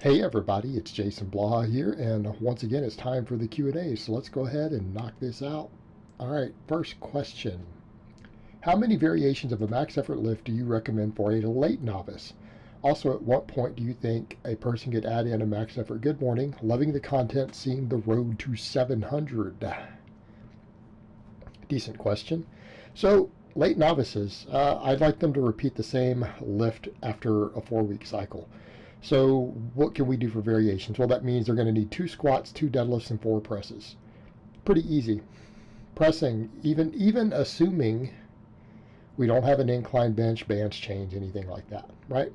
Hey everybody, it's Jason Blaha here, and once again it's time for the Q&A, so let's go ahead and knock this out. Alright, first question. How many variations of a max effort lift do you recommend for a late novice? Also, at what point do you think a person could add in a max effort good morning, loving the content, seeing the road to 700? Decent question. So, late novices, I'd like them to repeat the same lift after a 4-week cycle. So what can we do for variations? Well, that means they're going to need 2 squats, 2 deadlifts, and 4 presses. Pretty easy. Pressing, even assuming we don't have an incline bench, bands change, anything like that, right?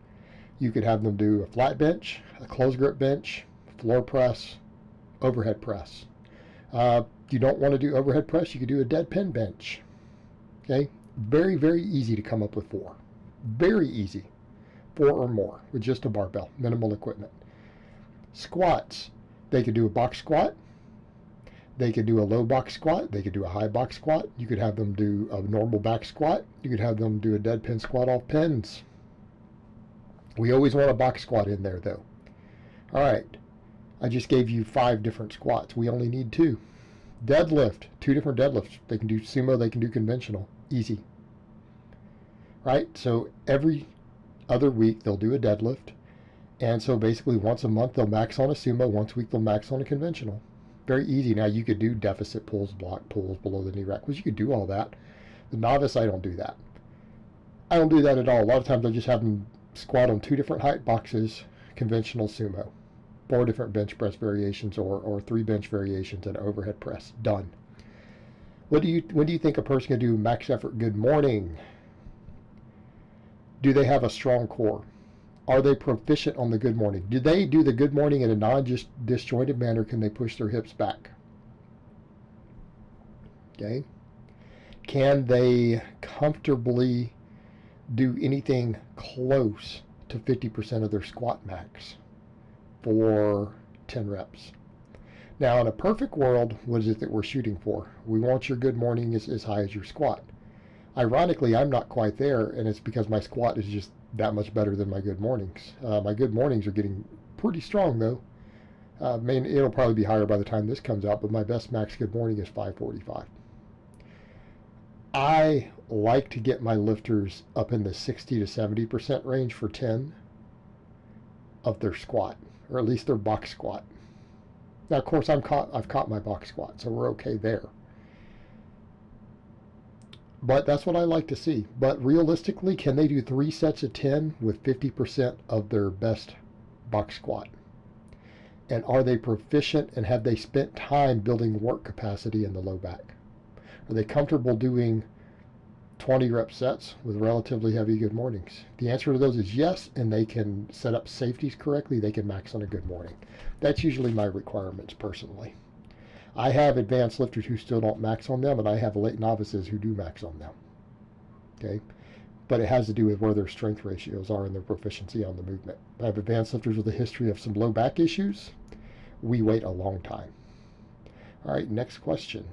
You could have them do a flat bench, a closed grip bench, floor press, overhead press. You don't want to do overhead press, you could do a dead pin bench. Okay? Very, very easy to come up with 4. Very easy. 4 or more with just a barbell, minimal equipment. Squats, they could do a box squat, they could do a low box squat, they could do a high box squat, you could have them do a normal back squat, you could have them do a dead pin squat off pins. We always want a box squat in there though. Alright, I just gave you 5 different squats, we only need 2. Deadlift, 2 different deadlifts, they can do sumo, they can do conventional, easy. Right, so every other week they'll do a deadlift, and so basically once a month they'll max on a sumo, once a week they'll max on a conventional. Very easy. Now you could do deficit pulls, block pulls, below the knee rack, which you could do all that. The novice, I don't do that. I don't do that at all. A lot of times I just have them squat on 2 different height boxes, conventional sumo, 4 different bench press variations, or 3 bench variations and overhead press. Done. When do you think a person can do max effort good morning? Do they have a strong core? Are they proficient on the good morning? Do they do the good morning in a non-disjointed manner? Can they push their hips back? Okay. Can they comfortably do anything close to 50% of their squat max for 10 reps? Now, in a perfect world, what is it that we're shooting for? We want your good morning as high as your squat. Ironically, I'm not quite there, and it's because my squat is just that much better than my good mornings. My good mornings are getting pretty strong, though. It'll probably be higher by the time this comes out, but my best max good morning is 545. I like to get my lifters up in the 60 to 70% range for 10 of their squat, or at least their box squat. Now, of course, I've caught my box squat, so we're okay there. But that's what I like to see. But realistically, can they do 3 sets of 10 with 50% of their best box squat? And are they proficient, and have they spent time building work capacity in the low back? Are they comfortable doing 20 rep sets with relatively heavy good mornings? The answer to those is yes, and they can set up safeties correctly. They can max on a good morning. That's usually my requirements personally. I have advanced lifters who still don't max on them, and I have late novices who do max on them. Okay? But it has to do with where their strength ratios are and their proficiency on the movement. I have advanced lifters with a history of some low back issues. We wait a long time. All right, next question.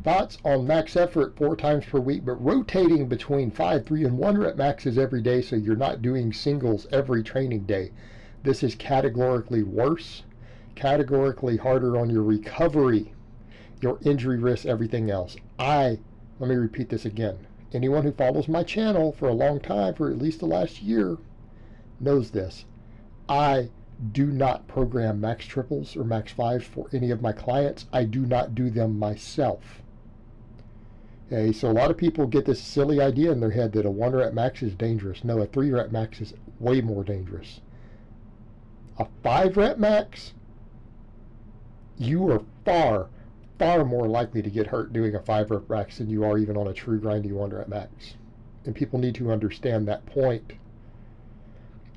Thoughts on max effort 4 times per week, but rotating between 5, 3, and 1 rep maxes every day, so you're not doing singles every training day. This is categorically worse, categorically harder on your recovery, your injury risk, everything else. Let me repeat this again. Anyone who follows my channel for a long time, for at least the last year, knows this. I do not program max triples or max 5s for any of my clients. I do not do them myself. Okay, so a lot of people get this silly idea in their head that a 1 rep max is dangerous. No, a 3 rep max is way more dangerous. A 5 rep max, you are far, far more likely to get hurt doing a 5 rep max than you are even on a true grindy 1 rep max. And people need to understand that point.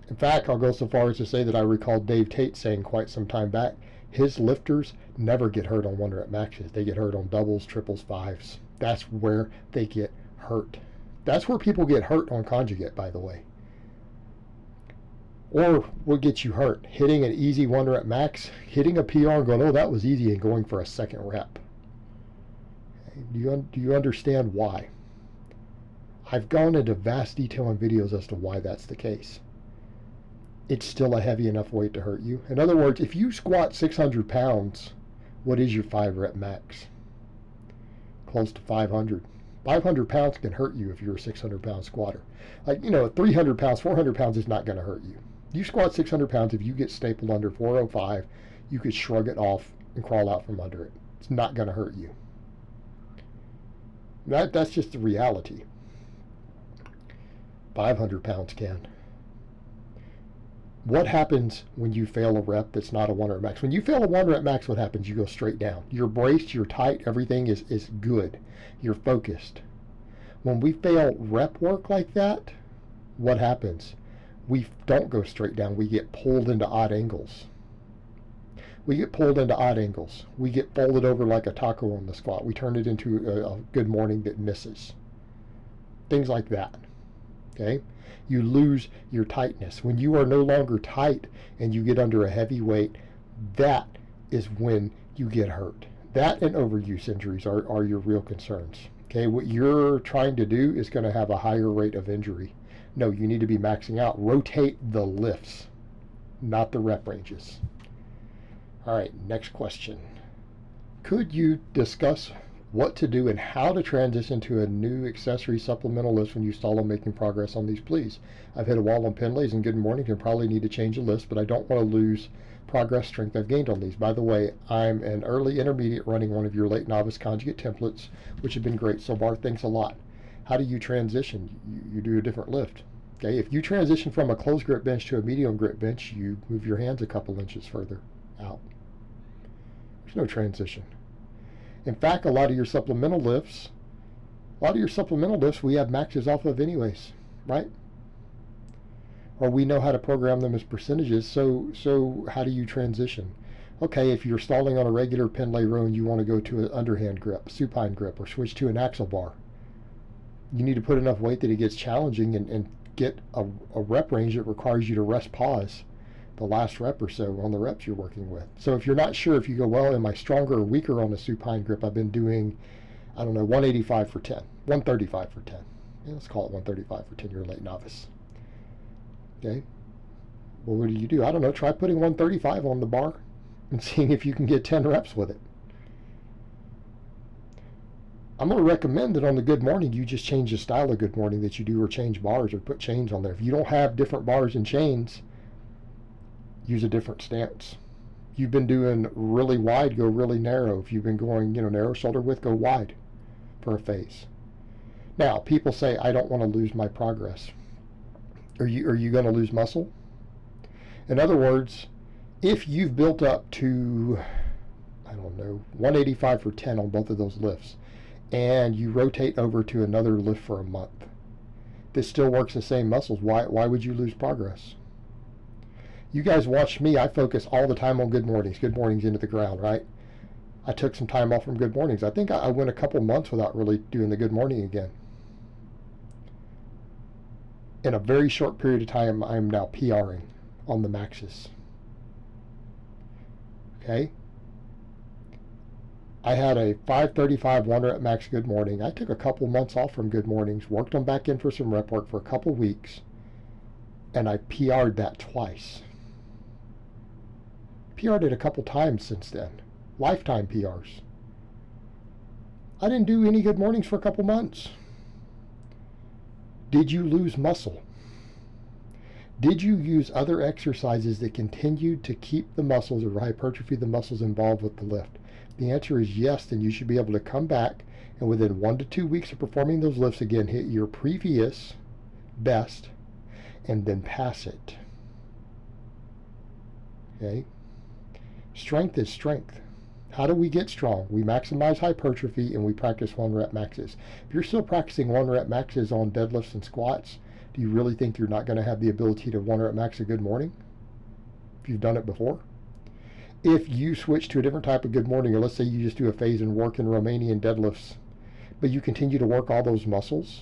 In fact, I'll go so far as to say that I recall Dave Tate saying quite some time back, his lifters never get hurt on 1 rep maxes. They get hurt on doubles, triples, 5s. That's where they get hurt. That's where people get hurt on conjugate, by the way. Or what gets you hurt? Hitting an easy 1 rep max, hitting a PR and going, oh, that was easy, and going for a 2nd rep. Do you understand why? I've gone into vast detail in videos as to why that's the case. it's still a heavy enough weight to hurt you. In other words, if you squat 600 pounds, what is your 5 rep max? Close to 500. 500 pounds can hurt you if you're a 600 pound squatter. Like, 300 pounds, 400 pounds is not going to hurt you. You squat 600 pounds, if you get stapled under 405, you could shrug it off and crawl out from under it. It's not going to hurt you. That's just the reality. 500 pounds can. What happens when you fail a rep that's not a 1 rep max? When you fail a 1 rep max, what happens? You go straight down. You're braced, you're tight, everything is good. You're focused. When we fail rep work like that, what happens? We don't go straight down. We get pulled into odd angles. We get pulled into odd angles. We get folded over like a taco on the squat. We turn it into a good morning that misses. Things like that. Okay? You lose your tightness. When you are no longer tight and you get under a heavy weight, that is when you get hurt. That and overuse injuries are your real concerns. Okay, what you're trying to do is going to have a higher rate of injury. No, you need to be maxing out. Rotate the lifts, not the rep ranges. All right, next question. Could you discuss what to do and how to transition to a new accessory supplemental list when you stall on making progress on these, please? I've hit a wall on pendlays and good mornings and probably need to change the list, but I don't want to lose progress strength I've gained on these. By the way, I'm an early intermediate running one of your late novice conjugate templates, which have been great so far. Thanks a lot. How do you transition? You do a different lift. Okay, if you transition from a closed grip bench to a medium grip bench, you move your hands a couple inches further out. There's no transition. In fact, a lot of your supplemental lifts we have maxes off of anyways, right? Or we know how to program them as percentages, so how do you transition? Okay, if you're stalling on a regular pendlay row and you want to go to an underhand grip, supine grip, or switch to an axle bar, you need to put enough weight that it gets challenging and get a rep range that requires you to rest pause the last rep or so on the reps you're working with. So if you're not sure, if you go, well, am I stronger or weaker on a supine grip? I've been doing, 185 for 10, 135 for 10. Yeah, let's call it 135 for 10. You're a late novice. Okay. Well, what do? I don't know. Try putting 135 on the bar and seeing if you can get 10 reps with it. I'm going to recommend that on the good morning, you just change the style of good morning that you do, or change bars or put chains on there. If you don't have different bars and chains, use a different stance. You've been doing really wide, go really narrow. If you've been going, narrow shoulder width, go wide for a phase. Now, people say, I don't want to lose my progress. Are you going to lose muscle? In other words, if you've built up to, 185 for 10 on both of those lifts, and you rotate over to another lift for a month, this still works the same muscles, why would you lose progress? You guys watch me. I focus all the time on good mornings into the ground, right? I took some time off from good mornings. I think I went a couple months without really doing the good morning again. In a very short period of time, I'm now PRing on the maxes. Okay? I had a 535 1 rep max good morning. I took a couple months off from good mornings, worked them back in for some rep work for a couple weeks, and I PR'd that twice. PR'd it a couple times since then. Lifetime PRs. I didn't do any good mornings for a couple months. Did you lose muscle? Did you use other exercises that continued to keep the muscles or hypertrophy the muscles involved with the lift? The answer is yes, then you should be able to come back and within 1 to 2 weeks of performing those lifts again, hit your previous best and then pass it. Okay? Strength is strength. How do we get strong? We maximize hypertrophy and we practice 1 rep maxes. If you're still practicing 1 rep maxes on deadlifts and squats, do you really think you're not going to have the ability to 1 rep max a good morning? If you've done it before? If you switch to a different type of good morning, or let's say you just do a phase and work in Romanian deadlifts, but you continue to work all those muscles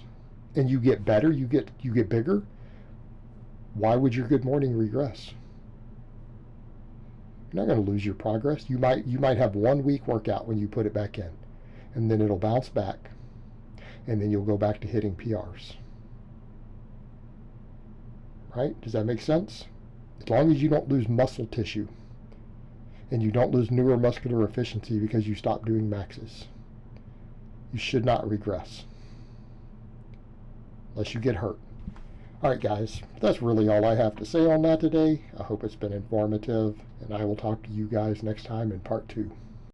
and you get better, you get bigger, why would your good morning regress? You're not going to lose your progress. You might have 1 week workout when you put it back in, and then it'll bounce back, and then you'll go back to hitting PRs. Right? Does that make sense? As long as you don't lose muscle tissue and you don't lose neuromuscular efficiency because you stop doing maxes, you should not regress unless you get hurt. Alright guys, that's really all I have to say on that today. I hope it's been informative, and I will talk to you guys next time in part 2.